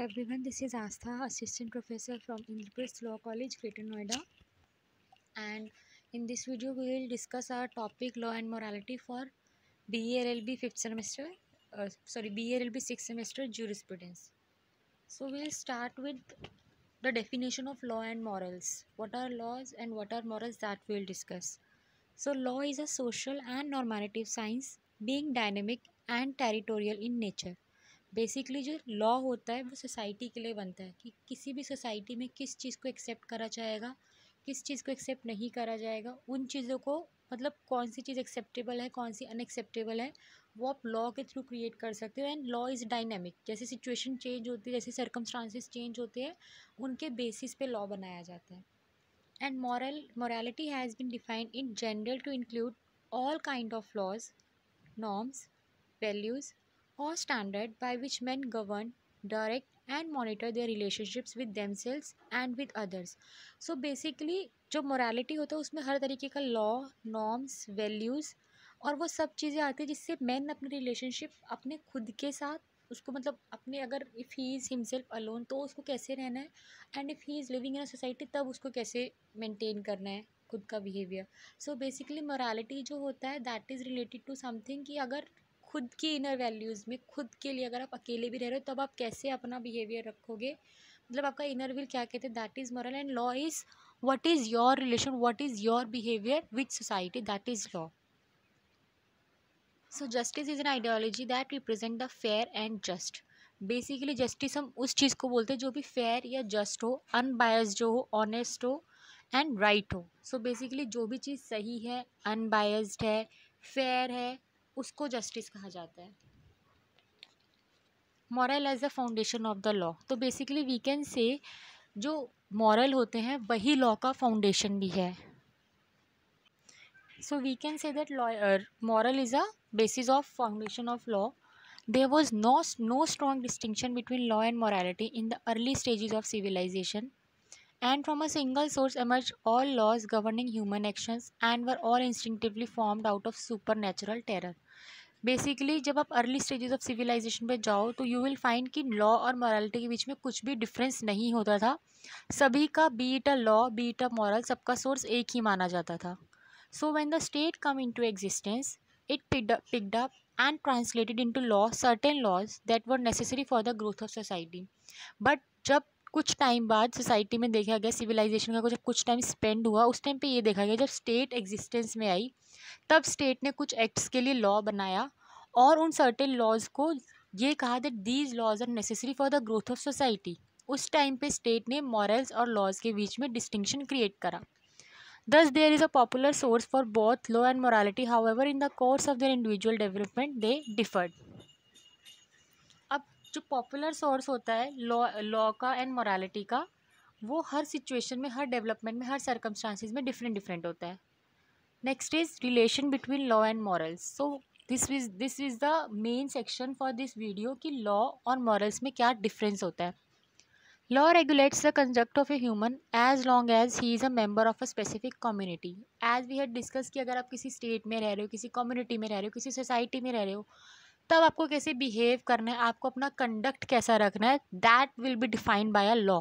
everyone, this is Astha, Assistant Professor from Indraprasth Law College, Greater Noida. And in this video, we will discuss our topic Law and Morality for BE LLB 5th semester, BE LLB 6th semester Jurisprudence. So we'll start with the definition of law and morals. What are laws and what are morals, that we'll discuss. So law is a social and normative science being dynamic and territorial in nature. Basically जो law होता है वो society के लिए बनता है कि किसी भी सोसाइटी में किस चीज़ को एक्सेप्ट करा जाएगा, किस चीज़ को एक्सेप्ट नहीं करा जाएगा, उन चीज़ों को मतलब कौन सी चीज़ एक्सेप्टेबल है, कौन सी अनएक्सेप्टेबल है, वो आप लॉ के थ्रू क्रिएट कर सकते हो. एंड लॉ इज़ डायनेमिक, जैसे सिचुएशन चेंज होती है, जैसे सर्कमस्टांसेस चेंज होते हैं, उनके बेसिस पे लॉ बनाया जाता है. And morality has been defined in general to include all kind of laws, norms, values or standard by which men govern, direct and monitor their relationships with themselves and with others. So basically जो morality होता है उसमें हर तरीके का law, norms, values और वो सब चीज़ें आती है जिससे men अपने relationship अपने खुद के साथ उसको मतलब अपने अगर if he is himself alone तो उसको कैसे रहना है, and if he is living in a society तब उसको कैसे मेंटेन करना है खुद का बिहेवियर. सो बेसिकली मोरालिटी जो होता है that is related to something कि अगर खुद की इनर वैल्यूज़ में खुद के लिए अगर आप अकेले भी रह रहे हो तब आप कैसे अपना बिहेवियर रखोगे, मतलब आपका इनर विल क्या कहते हैं, that is moral. And law is what is your relation, what is your behaviour with society, that is law. So justice is an ideology that represent the fair and just. Basically justice हम उस चीज़ को बोलते हैं जो भी fair या just हो, unbiased जो हो, ऑनेस्ट हो एंड राइट हो. सो बेसिकली जो भी चीज़ सही है, अनबायस्ड है, फेयर है, उसको जस्टिस कहा जाता है. Moral as the foundation of the law. तो बेसिकली वी कैन से जो मॉरल होते हैं वही लॉ का फाउंडेशन भी है. So we can say that moral is a basis of foundation of law. There was no strong distinction between law and morality in the early stages of civilization, and from a single source emerged all laws governing human actions and were all instinctively formed out of supernatural terror. Basically जब आप early stages of civilisation पे जाओ तो you will find कि law और morality के बीच में कुछ भी डिफरेंस नहीं होता था. सभी का be it a law be it a moral सबका सोर्स एक ही माना जाता था. So when the state come into existence, it picked up and translated into law certain laws that were necessary for the growth of society. But जब कुछ time बाद society में देखा गया, सिविलाइजेशन का जब कुछ टाइम स्पेंड हुआ, उस टाइम पे ये देखा गया जब स्टेट एग्जिस्टेंस में आई तब स्टेट ने कुछ एक्ट्स के लिए लॉ बनाया और उन सर्टेन लॉज को ये कहा that these laws are necessary for the growth of society. उस टाइम पे स्टेट ने मॉरल्स और लॉज के बीच में डिस्टिंक्शन क्रिएट करा. Thus, there is a popular source for both law and morality. However, in the course of their individual development, they differed. अब जो पॉपुलर सोर्स होता है लॉ का एंड मोरालिटी का, वो हर सिचुएशन में, हर डेवलपमेंट में, हर सर्कमस्टांसिस में डिफरेंट होता है. Next is relation between law and morals. So this is the main section for this video कि लॉ और मॉरल्स में क्या डिफरेंस होता है. Law regulates the conduct of a human as long as he is a member of a specific community. As we had discussed कि अगर आप किसी स्टेट में रह रहे हो, किसी कम्युनिटी में रह रहे हो, किसी सोसाइटी में रह रहे हो, तब आपको कैसे बिहेव करना है, आपको अपना कंडक्ट कैसा रखना है, that will be defined by a law.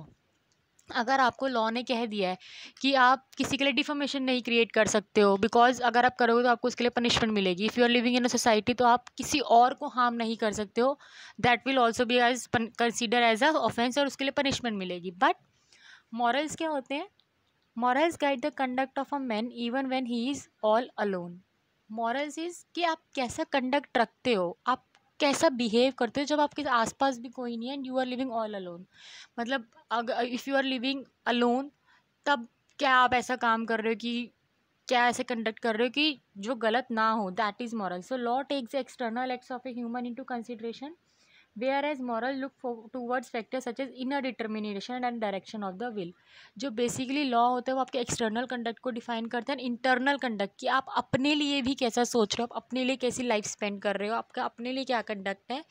अगर आपको लॉ ने कह दिया है कि आप किसी के लिए डिफॉर्मेशन नहीं क्रिएट कर सकते हो, बिकॉज अगर आप करोगे तो आपको उसके लिए पनिशमेंट मिलेगी. If you are living in a society तो आप किसी और को हार्म नहीं कर सकते हो, that will also be as consider as a offence और उसके लिए पनिशमेंट मिलेगी. बट मॉरल्स क्या होते हैं? Morals guide the conduct of a man even when he is all alone. Morals is कि आप कैसा कंडक्ट रखते हो, आप कैसा बिहेव करते हो जब आपके आसपास भी कोई नहीं है and you are living all alone. मतलब अगर if you are living alone तब क्या आप ऐसा काम कर रहे हो कि क्या ऐसे कंडक्ट कर रहे हो कि जो गलत ना हो, that is moral. So law takes external acts of a human into consideration, whereas moral look towards factors such as inner determination and direction of the will. जो बेसिकली लॉ होते हैं वो आपके एक्सटर्नल कंडक्ट को define करते हैं, internal conduct कि आप अपने लिए भी कैसा सोच रहे हो, आप अपने लिए कैसी लाइफ स्पेंड कर रहे हो, आपका अपने लिए क्या कंडक्ट है.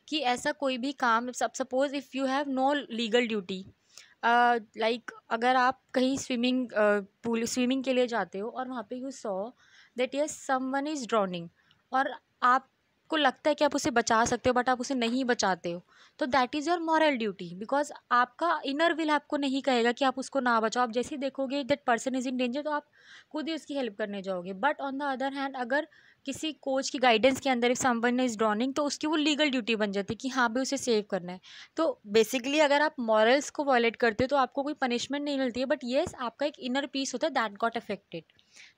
कि ऐसा कोई भी काम, suppose if you have no legal duty, like अगर आप कहीं स्विमिंग के लिए जाते हो और वहाँ पे you saw that yes someone is drowning और आप आपको लगता है कि आप उसे बचा सकते हो बट आप उसे नहीं बचाते हो, तो that is your moral duty, because आपका इनर विल आपको नहीं कहेगा कि आप उसको ना बचाओ। आप जैसे ही देखोगे that person is in danger तो आप खुद ही उसकी हेल्प करने जाओगे। But on the other hand, अगर किसी कोच की गाइडेंस के अंदर इफ समवन इज ड्रॉनिंग, तो उसकी वो लीगल ड्यूटी बन जाती है कि हाँ भाई उसे सेव करना है। तो बेसिकली अगर आप मॉरल्स को वॉयलेट करते हो तो आपको कोई पनिशमेंट नहीं मिलती है, बट येस आपका एक इनर पीस होता है दैट गॉट अफेक्टेड।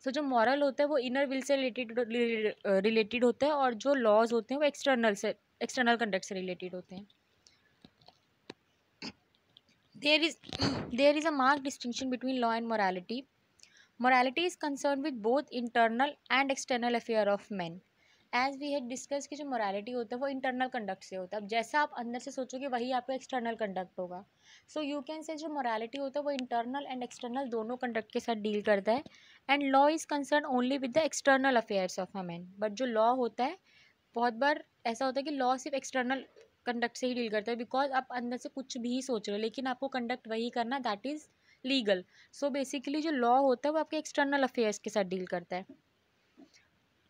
सो जो मॉरल होता है वो इनर विल से रिलेटेड होता है, और जो लॉज होते हैं वो एक्सटर्नल कंडक्ट से रिलेटेड होते हैं। There is there is a marked distinction between law and morality. Morality is concerned with both internal and external affair of men. As we had discuss कि जो मोरालिटी होता है वो इंटरनल कंडक्ट से होता है। अब जैसा आप अंदर से सोचोगे वही आपका एक्सटर्नल कंडक्ट होगा। सो यू कैन से जो मोरालिटी होता है वो इंटरनल एंड एक्सटर्नल दोनों कंडक्ट के साथ डील करता है। And law is concern only with the external affairs of a man. But जो लॉ होता है बहुत बार ऐसा होता है कि लॉ सिर्फ एक्सटर्नल कंडक्ट से ही डील करता है, बिकॉज आप अंदर से कुछ भी सोच रहे हो लेकिन आपको कंडक्ट वही करना, that is legal. So basically जो लॉ होता है वो आपके एक्सटर्नल अफेयर्स के साथ डील करता है।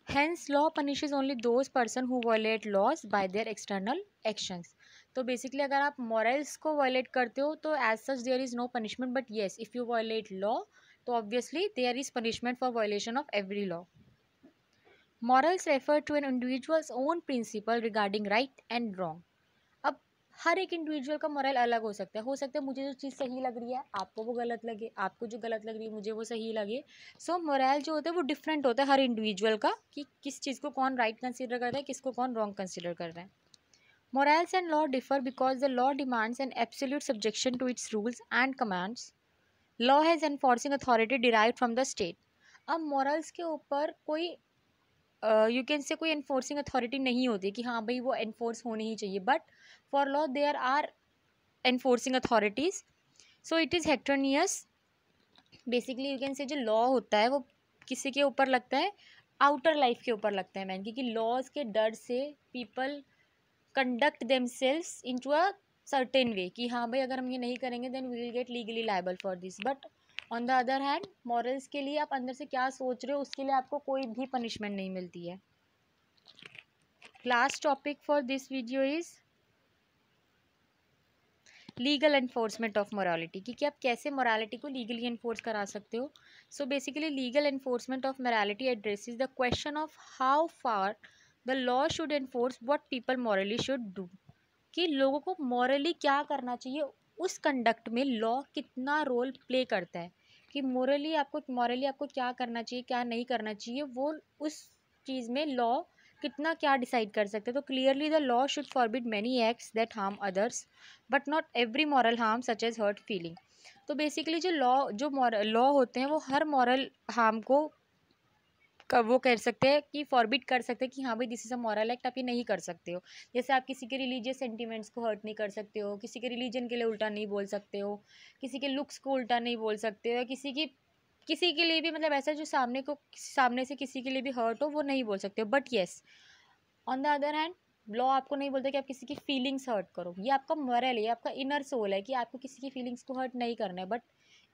Hence, law punishes only those person who violate laws by their external actions. तो बेसिकली अगर आप मॉरल्स को वायलेट करते हो तो as such there is no punishment, but yes if you violate law तो obviously there is punishment for violation of every law. Morals refer to an individual's own principle regarding right and wrong. अब हर एक individual का moral अलग हो सकता है मुझे जो चीज़ सही लग रही है आपको वो गलत लगे, आपको जो गलत लग रही है मुझे वो सही लगे। सो मोरल जो होता है वो डिफरेंट होता है हर इंडिविजुअल का, कि किस चीज़ को कौन राइट कंसिडर करता है, किसको कौन रॉन्ग कंसिडर कर रहा है। Morals and law differ because the law demands an absolute subjection to its rules and commands. Law has enforcing authority derived from the state. अब morals के ऊपर कोई यू कैन से कोई एनफोर्सिंग अथॉरिटी नहीं होती कि हाँ भाई वो एनफोर्स होनी ही चाहिए, but for law there are enforcing authorities. So it is heterogeneous. Basically you can say जो लॉ होता है वो किसी के ऊपर लगता है, आउटर लाइफ के ऊपर लगता है मैन, क्योंकि लॉज के डर से people conduct themselves into a certain way कि हाँ भाई अगर हम ये नहीं करेंगे then we will get legally liable for this. But on the other hand morals के लिए आप अंदर से क्या सोच रहे हो उसके लिए आपको कोई भी पनिशमेंट नहीं मिलती है। Last topic for this video is legal enforcement of morality, कि आप कैसे मोरालिटी को लीगली एनफोर्स करा सकते हो। So basically legal enforcement of morality addresses the question of how far the law should enforce what people morally should do, कि लोगों को मॉरली क्या करना चाहिए, उस कंडक्ट में लॉ कितना रोल प्ले करता है, कि मॉरली आपको क्या करना चाहिए क्या नहीं करना चाहिए, वो उस चीज़ में लॉ कितना क्या डिसाइड कर सकते हैं। तो clearly the law should forbid many acts that harm others but not every moral harm such as hurt feeling. तो बेसिकली जो लॉ होते हैं वो हर मॉरल हार्म को वो कर सकते हैं कि फॉरबिड कर सकते हैं कि हाँ भाई this is a moral act, आप ये नहीं कर सकते हो। जैसे आप किसी के रिलीजियस सेंटिमेंट्स को हर्ट नहीं कर सकते हो, किसी के रिलीजन के लिए उल्टा नहीं बोल सकते हो, किसी के लुक्स को उल्टा नहीं बोल सकते हो, किसी के लिए भी मतलब ऐसा जो सामने से किसी के लिए भी हर्ट हो वो नहीं बोल सकते हो। But yes on the other hand law आपको नहीं बोलता कि आप किसी की फीलिंग्स हर्ट करो, ये आपका मॉरल है, ये आपका इनर सोल है कि आपको किसी की फीलिंग्स को हर्ट नहीं करना है। But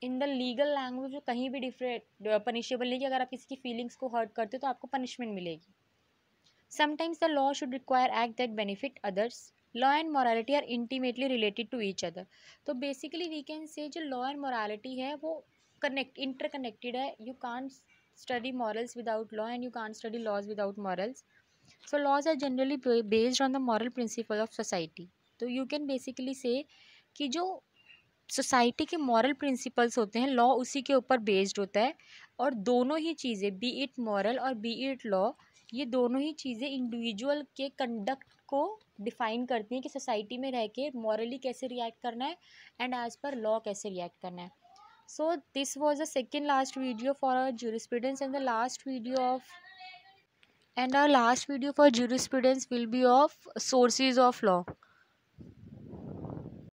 in the legal language जो कहीं भी डिफरेंट पनिशेबल नहीं कि अगर आप किसी की फीलिंग्स को हर्ट करते हो तो आपको पनिशमेंट मिलेगी। Sometimes the law should require act that benefit others. Law and morality are intimately related to each other. तो बेसिकली वी कैन से जो लॉ एंड मोरालिटी है वो इंटरकनेक्टेड है। You can't study morals without law and you can't study laws without morals. So laws are generally based on the moral principle of society. तो you can basically say कि जो society के moral principles होते हैं law उसी के ऊपर based होता है। और दोनों ही चीज़ें बी इट मॉरल और बी इट लॉ, ये दोनों ही चीज़ें इंडिविजुअल के कंडक्ट को डिफाइन करती हैं कि सोसाइटी में रह के मॉरली कैसे रिएक्ट करना है एंड एज पर लॉ कैसे रिएक्ट करना है। So this was the second last video for our jurisprudence and our last video for jurisprudence will be of sources of law.